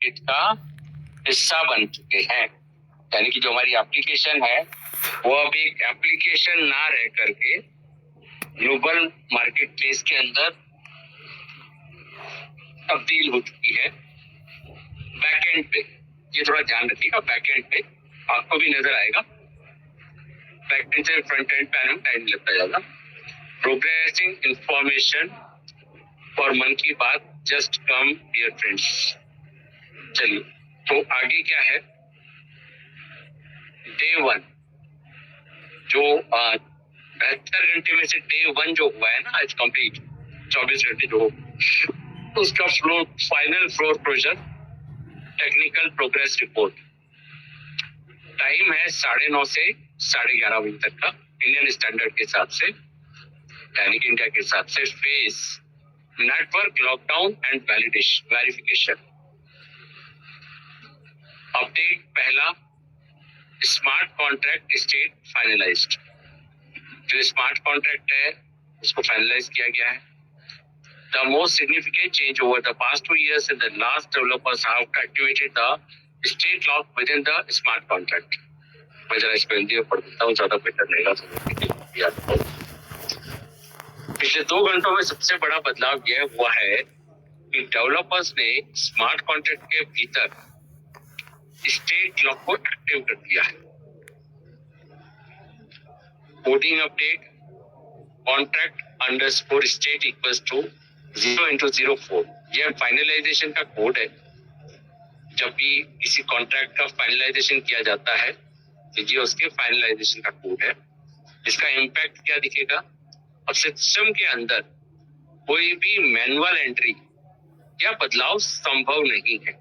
Market का हिस्सा बन चुके हैं। यानी कि जो हमारी एप्लीकेशन है वो अब एक एप्लीकेशन ना रह करके ग्लोबल मार्केट प्लेस के अंदर तब्दील हो चुकी है। बैकएंड पे ये थोड़ा ध्यान रखिएगा, बैकएंड पे आपको भी नजर आएगा। बैकएंड से फ्रंट एंड पे आने में टाइम लगता जाएगा। प्रोग्रेसिंग इंफॉर्मेशन फॉर मन की बात जस्ट कम डियर फ्रेंड्स। चलिए तो आगे क्या है, डे 1 जो 72 घंटे में से डे 1 जो हुआ है ना आज कंप्लीट 24 घंटे जो उसका floor final floor pressure technical progress report time है 9:30 से 11:30 बजे तक का इंडियन स्टैंडर्ड के हिसाब से, यानी कि इंडिया के हिसाब से। Phase network lockdown and verification update पहला, स्मार्ट कॉन्ट्रैक्ट स्टेट फाइनलाइज्ड। जो स्मार्ट कॉन्ट्रैक्ट है उसको फाइनलाइज किया गया है। The most significant change over the past 2 years in the last developers have activated the state lock within the smart contract. मैं जरा इसको हिंदी में पढ़ देता हूँ, ज्यादा बेटर रहेगा। पिछले 2 घंटों में सबसे बड़ा बदलाव यह हुआ है कि डेवलपर्स ने स्मार्ट कॉन्ट्रैक्ट के भीतर स्टेट लॉक को एक्टिव कर दिया है। Coding update contract underscore state equals to 0x04। यह फाइनलाइजेशन का कोड है। जब भी किसी कॉन्ट्रैक्ट का फाइनलाइजेशन किया जाता है तो ये उसके फाइनलाइजेशन का कोड है। इसका इम्पैक्ट क्या दिखेगा, अब सिस्टम के अंदर कोई भी मैनुअल एंट्री या बदलाव संभव नहीं है।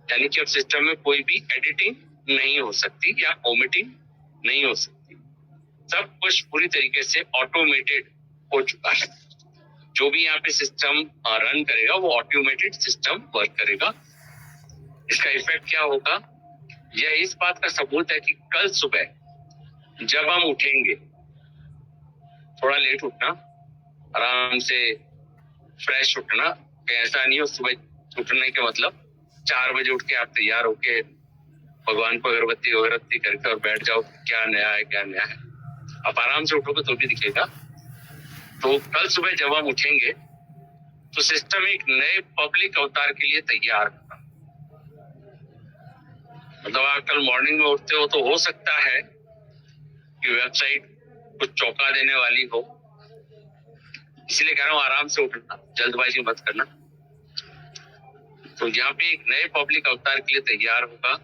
यानी कि अब सिस्टम में कोई भी एडिटिंग नहीं हो सकती या ओमिटिंग नहीं हो सकती। सब कुछ पूरी तरीके से ऑटोमेटेड हो चुका है। जो भी यहाँ पे सिस्टम रन करेगा वो ऑटोमेटेड सिस्टम वर्क करेगा। इसका इफेक्ट क्या होगा, यह इस बात का सबूत है कि कल सुबह जब हम उठेंगे, थोड़ा लेट उठना, आराम से फ्रेश उठना, ऐसा नहीं हो सुबह उठने के मतलब 4 बजे उठ के आप तैयार होके भगवान को अगरबत्ती करके और बैठ जाओ क्या नया है क्या नया है। आप आराम से उठोगे तो भी दिखेगा। तो कल सुबह जब हम उठेंगे तो सिस्टम एक नए पब्लिक अवतार के लिए तैयार होगा। मतलब आप कल मॉर्निंग में उठते हो तो हो सकता है कि वेबसाइट कुछ चौंका देने वाली हो, इसलिए कह रहा हूं आराम से उठना, जल्दबाजी मत करना। तो यहाँ पे एक नए पब्लिक अवतार के लिए तैयार होगा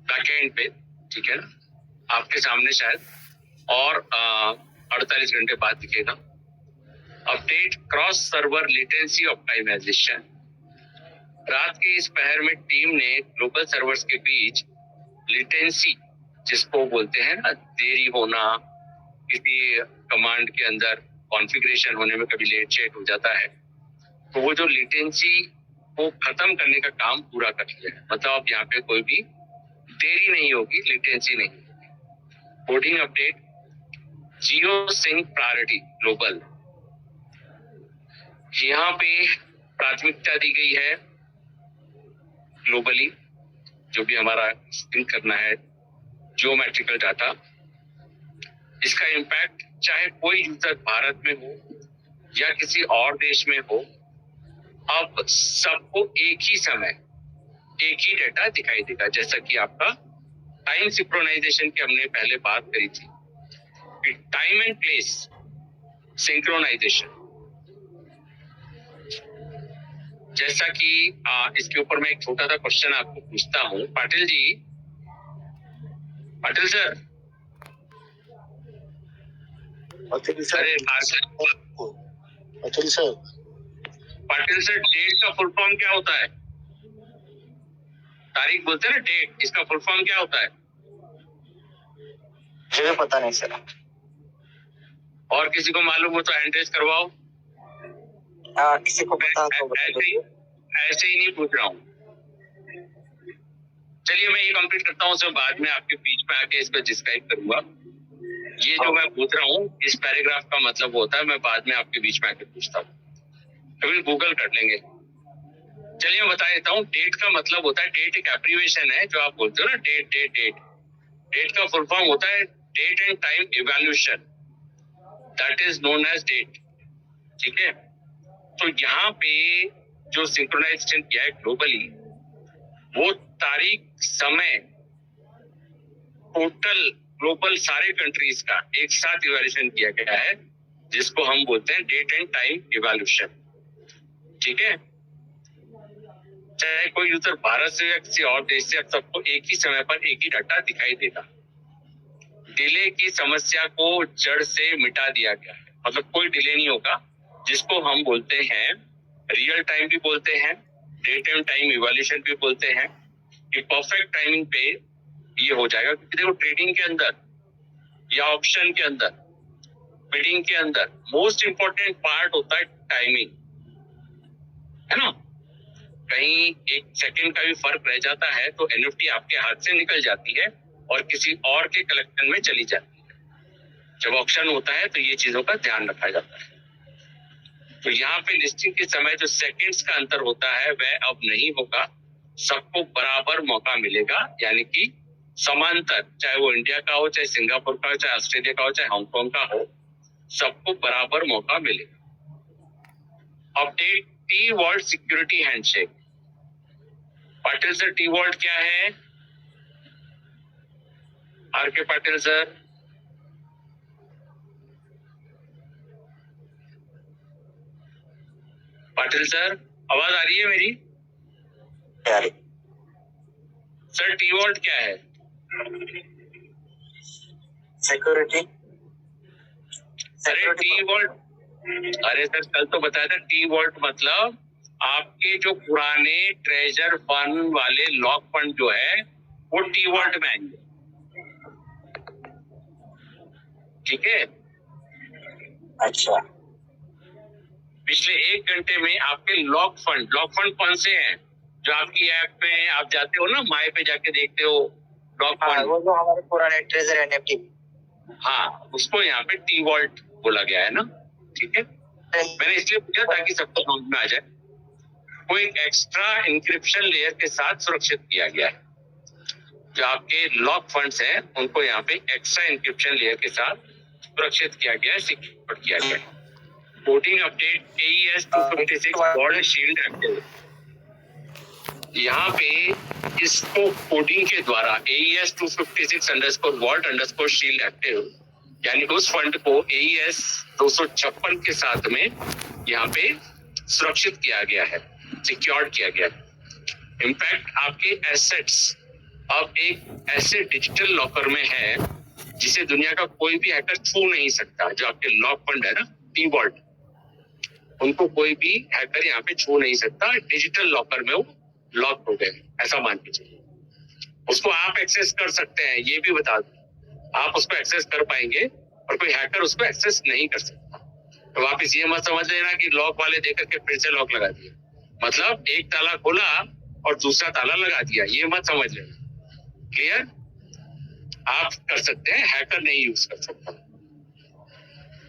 बैकएंड पे, ठीक है ना, आपके सामने शायद, और 48 घंटे बाद दिखेगा। Update cross server latency optimization. रात के इस पहर में टीम ने ग्लोबल सर्वर्स के बीच लेटेंसी, जिसको बोलते हैं ना देरी होना, किसी कमांड के अंदर कॉन्फ़िगरेशन होने में कभी लेट शेट हो जाता है, तो वो जो लेटेंसी को खत्म करने का काम पूरा कर लिया है। मतलब अब यहाँ पे कोई भी देरी नहीं होगी, लेटेंसी नहीं। कोडिंग अपडेट जियो सिंक प्रायोरिटी ग्लोबल। यहाँ पे प्राथमिकता दी गई है ग्लोबली जो भी हमारा सिंक करना है जियोमेट्रिकल डाटा। इसका इम्पैक्ट चाहे कोई यूजर भारत में हो या किसी और देश में हो, अब सबको एक ही समय एक ही डेटा दिखाई देगा। जैसा कि आपका टाइम सिंक्रोनाइजेशन की हमने पहले बात करी थी, टाइम एंड प्लेस सिंक्रोनाइजेशन। जैसा कि इसके ऊपर मैं एक छोटा सा क्वेश्चन आपको पूछता हूं, Patil ji, Patil sir, Patil sir, Patil sir, date का फुल फॉर्म क्या होता है? तारीख बोलते हैं ना डेट, इसका फुल फॉर्म क्या होता है? मुझे पता नहीं सर। और किसी को मालूम हो तो हैंड रेज करवाओ। किसी को पता तो ऐसे ही नहीं पूछ रहा हूँ। चलिए मैं ये कंप्लीट करता हूँ, उसके बाद में आपके बीच में आके इस पर डिस्क्राइब करूंगा। ये जो मैं पूछ रहा हूँ इस पैराग्राफ का मतलब होता है, मैं बाद में आपके बीच में आके पूछता हूँ। अभी गूगल कर लेंगे। चलिए मैं बता देता हूँ। डेट का मतलब होता है, डेट एक एब्रिविएशन है जो आप बोलते हो ना, डेट डेट डेट। डेट का फुल फॉर्म होता है date and time evaluation, that is known as date. ठीक है, तो यहाँ पे जो सिंक्रोनाइजेशन किया है ग्लोबली, वो तारीख, समय, टोटल ग्लोबल सारे कंट्रीज का एक साथ इवैल्यूएशन किया गया है, जिसको हम बोलते हैं डेट एंड टाइम इवैल्यूएशन। ठीक है, चाहे कोई यूजर भारत से या किसी और देश से, सबको एक ही समय पर एक ही डाटा दिखाई देगा। डिले की समस्या को जड़ से मिटा दिया गया है, मतलब कोई डिले नहीं होगा, जिसको हम बोलते हैं रियल टाइम भी बोलते हैं, डेट एंड टाइम इवैल्यूएशन भी बोलते हैं, कि परफेक्ट टाइमिंग पे ये हो जाएगा। क्योंकि देखो, ट्रेडिंग के अंदर या ऑप्शन के अंदर, बिडिंग के अंदर मोस्ट इंपॉर्टेंट पार्ट होता है टाइमिंग, है ना। कहीं एक सेकंड का भी फर्क रह जाता है तो एनएफटी आपके हाथ से निकल जाती है और किसी और के कलेक्शन में चली जाती है। जब ऑक्शन होता है तो ये चीजों का ध्यान रखा जाता है। तो यहाँ पे लिस्टिंग के समय जो सेकंड्स का अंतर होता है वह अब नहीं होगा, सबको बराबर मौका मिलेगा, यानी कि समांतर, चाहे वो इंडिया का हो, चाहे सिंगापुर का हो, चाहे ऑस्ट्रेलिया का हो, चाहे हांगकांग का हो, सबको बराबर मौका मिलेगा। Update T vault security handshake. Patil sir, T vault क्या है? आर के पाटिल सर। पाटिल सर, आवाज आ रही है मेरी? सर, टी वॉल्ट क्या है? सिक्योरिटी। अरे टी वॉल्ट, अरे सर कल तो बताया था, टी वॉल्ट मतलब आपके जो पुराने ट्रेजर फंड वाले लॉक फंड जो है वो टी वॉल्ट में आएंगे। ठीक है, अच्छा। पिछले 1 घंटे में आपके लॉक फंड कौन से हैं? जो आपकी ऐप में आप जाते हो ना, माई पे जाके देखते हो लॉक फंड, वो जो हमारे पुराने ट्रेजर एनएफटी। हाँ, उसको यहाँ पे टी वॉल्ट बोला गया है ना। ठीक है, मैंने इसलिए पूछा ताकि सबको समझ में आ जाए। वो एक एक्स्ट्रा इंक्रिप्शन लेयर के साथ सुरक्षित किया गया है। जो आपके लॉक फंड्स हैं उनको यहाँ पे एक्स्ट्रा इंक्रिप्शन लेयर के साथ सुरक्षित किया गया है, सिक्योर किया गया है। Coding update AES 256 gold shield active. यहाँ पे इसको कोडिंग के द्वारा AES 256_ शील्ड एक्टिव, यानी उस फंड को AES 256 के साथ में यहाँ पे सुरक्षित किया गया है, सिक्योर्ड किया गया है। इनफैक्ट आपके एसेट्स अब एक ऐसे डिजिटल लॉकर में है जिसे दुनिया का कोई भी हैकर छू नहीं सकता। जो आपके लॉक फंड है ना, टी वॉल्ट, उनको कोई भी हैकर यहाँ पे छू नहीं सकता। डिजिटल लॉकर में वो लॉक हो गए, ऐसा मान के चलिए। उसको आप एक्सेस कर सकते हैं, ये भी बता दूं, आप उसको एक्सेस कर पाएंगे और कोई हैकर उसको एक्सेस नहीं कर सकता। तो आप इस ये मत समझ लेना कि लॉक वाले देकर के फिर से लॉक लगा दिया, मतलब एक ताला खोला और दूसरा ताला लगा दिया, ये मत समझ लेना। क्लियर? आप कर सकते हैं, हैकर नहीं यूज कर सकता।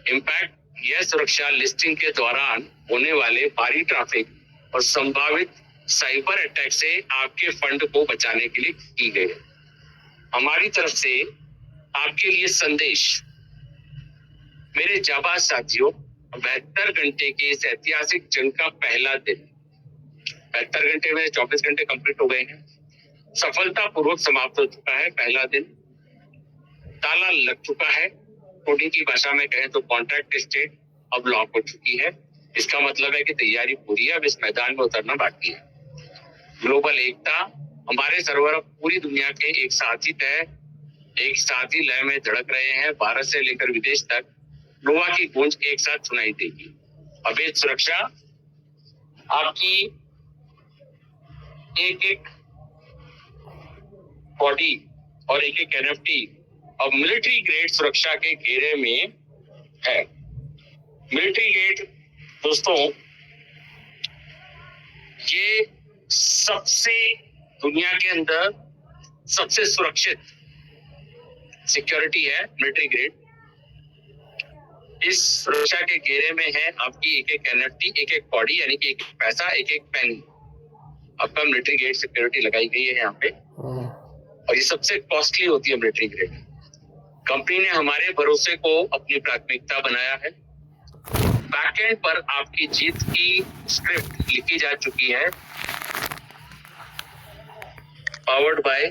इम्पैक्ट यह सुरक्षा लिस्टिंग के दौरान होने वाले भारी ट्रैफिक और संभावित साइबर अटैक से आपके फंड को बचाने के लिए की गई है। हमारी तरफ से आपके लिए संदेश, मेरे जाबाज साथियों, 72 घंटे के इस ऐतिहासिक जंग का पहला दिन, 72 घंटे में 24 घंटे कंप्लीट हो गए हैं, सफलतापूर्वक समाप्त हो चुका है। पहला दिन ताला लग चुका है, कोडिंग की भाषा में कहें तो कॉन्ट्रैक्ट स्टेट अब लॉक हो चुकी है। इसका मतलब है कि तैयारी पूरी है, अब इस मैदान में उतरना बाकी है। ग्लोबल एकता, हमारे सर्वर अब पूरी दुनिया के एक साथ ही लय में धड़क रहे हैं। भारत से लेकर विदेश तक नोवा की गूंज एक साथ सुनाई देगी। अवैध सुरक्षा, आपकी एक एक बॉडी और एक एक एनएफटी अब मिलिट्री ग्रेड सुरक्षा के घेरे में है। मिलिट्री ग्रेड दोस्तों, ये सबसे दुनिया के अंदर सबसे सुरक्षित सिक्योरिटी है, मिलिट्री ग्रेड। इस सुरक्षा के घेरे में है आपकी एक एक एनएफटी, एक एक बॉडी, यानी कि एक पैसा, एक एक पेन। आपका मिलिट्री ग्रेड सिक्योरिटी लगाई गई है यहाँ पे, और ये सबसे कॉस्टली होती है मिलिट्री ग्रेड। कंपनी ने हमारे भरोसे को अपनी प्राथमिकता बनाया है। बैकएंड पर आपकी जीत की स्क्रिप्ट लिखी जा चुकी है, पावर्ड बाय